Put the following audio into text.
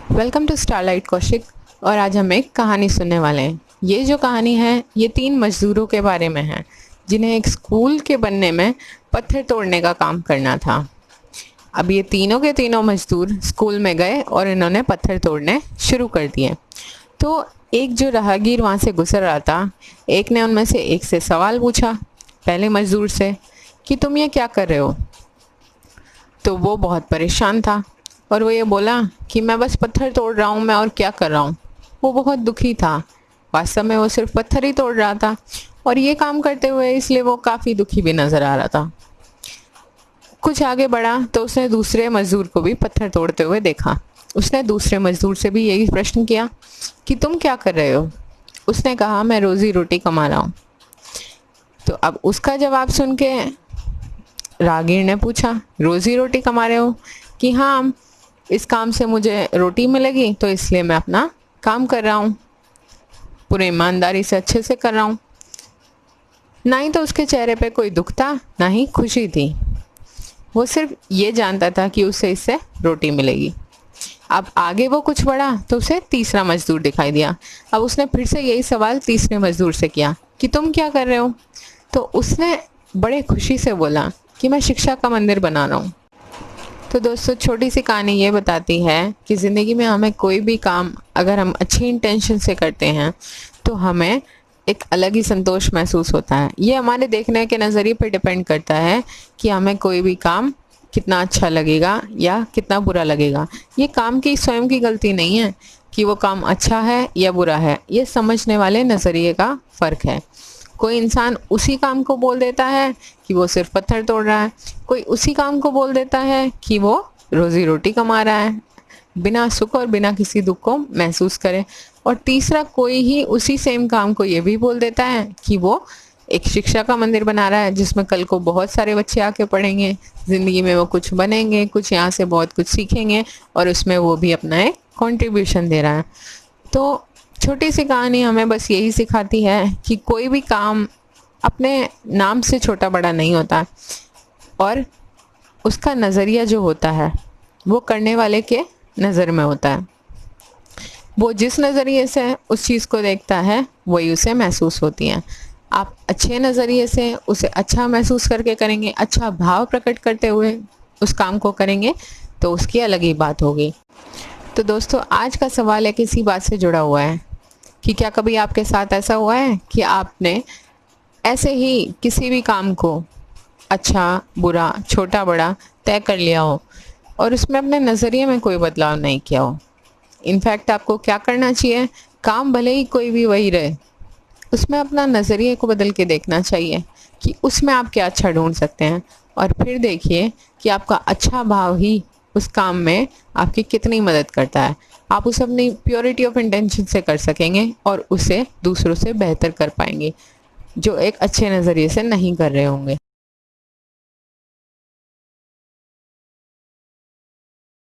Welcome to starlight Kaushik. और आज हम एक कहानी सुनने वाले हैं। ये जो कहानी है ये 3 मजदूरों के बारे में है जिन्हें एक स्कूल के बनने में पत्थर तोड़ने का काम करना था। अब ये तीनों के तीनों मजदूर स्कूल में गए और इन्होंने पत्थर तोड़ने शुरू कर दिए। तो एक जो राहगीर वहाँ से गुजर रहा था, एक ने उनमें से एक से सवाल पूछा, पहले मजदूर से, कि तुम ये क्या कर रहे हो। तो वो बहुत परेशान था और वो ये बोला कि मैं बस पत्थर तोड़ रहा हूँ, मैं और क्या कर रहा हूँ। वो बहुत दुखी था। वास्तव में वो सिर्फ पत्थर ही तोड़ रहा था और ये काम करते हुए इसलिए वो काफ़ी दुखी भी नज़र आ रहा था। कुछ आगे बढ़ा तो उसने दूसरे मजदूर को भी पत्थर तोड़ते हुए देखा। उसने दूसरे मजदूर से भी यही प्रश्न किया कि तुम क्या कर रहे हो। उसने कहा, मैं रोज़ी रोटी कमा रहा हूँ। तो अब उसका जवाब सुन के राहगीर ने पूछा, रोज़ी रोटी कमा रहे हो? कि हाँ, इस काम से मुझे रोटी मिलेगी तो इसलिए मैं अपना काम कर रहा हूँ, पूरे ईमानदारी से अच्छे से कर रहा हूँ। ना ही तो उसके चेहरे पे कोई दुख था, ना ही खुशी थी। वो सिर्फ ये जानता था कि उसे इससे रोटी मिलेगी। अब आगे वो कुछ बढ़ा तो उसे तीसरा मजदूर दिखाई दिया। अब उसने फिर से यही सवाल तीसरे मजदूर से किया कि तुम क्या कर रहे हो। तो उसने बड़े खुशी से बोला कि मैं शिक्षा का मंदिर बना रहा हूँ। तो दोस्तों, छोटी सी कहानी ये बताती है कि ज़िंदगी में हमें कोई भी काम अगर हम अच्छी इंटेंशन से करते हैं तो हमें एक अलग ही संतोष महसूस होता है। ये हमारे देखने के नज़रिए पर डिपेंड करता है कि हमें कोई भी काम कितना अच्छा लगेगा या कितना बुरा लगेगा। ये काम की स्वयं की गलती नहीं है कि वो काम अच्छा है या बुरा है, ये समझने वाले नज़रिए का फ़र्क है। कोई इंसान उसी काम को बोल देता है कि वो सिर्फ पत्थर तोड़ रहा है, कोई उसी काम को बोल देता है कि वो रोज़ी रोटी कमा रहा है बिना सुख और बिना किसी दुख को महसूस करे, और तीसरा कोई ही उसी सेम काम को ये भी बोल देता है कि वो एक शिक्षा का मंदिर बना रहा है जिसमें कल को बहुत सारे बच्चे आके पढ़ेंगे, ज़िंदगी में वो कुछ बनेंगे, कुछ यहाँ से बहुत कुछ सीखेंगे और उसमें वो भी अपना एक कॉन्ट्रीब्यूशन दे रहा है। तो छोटी सी कहानी हमें बस यही सिखाती है कि कोई भी काम अपने नाम से छोटा बड़ा नहीं होता और उसका नज़रिया जो होता है वो करने वाले के नज़र में होता है। वो जिस नज़रिए से उस चीज़ को देखता है वही उसे महसूस होती है। आप अच्छे नज़रिए से उसे अच्छा महसूस करके करेंगे, अच्छा भाव प्रकट करते हुए उस काम को करेंगे तो उसकी अलग ही बात होगी। तो दोस्तों, आज का सवाल एक इसी बात से जुड़ा हुआ है कि क्या कभी आपके साथ ऐसा हुआ है कि आपने ऐसे ही किसी भी काम को अच्छा बुरा छोटा बड़ा तय कर लिया हो और उसमें अपने नज़रिए में कोई बदलाव नहीं किया हो। इनफैक्ट आपको क्या करना चाहिए, काम भले ही कोई भी वही रहे, उसमें अपना नज़रिए को बदल के देखना चाहिए कि उसमें आप क्या अच्छा ढूंढ सकते हैं, और फिर देखिए कि आपका अच्छा भाव ही उस काम में आपकी कितनी मदद करता है। आप उसे अपनी प्योरिटी ऑफ इंटेंशन से कर सकेंगे और उसे दूसरों से बेहतर कर पाएंगे जो एक अच्छे नज़रिए से नहीं कर रहे होंगे।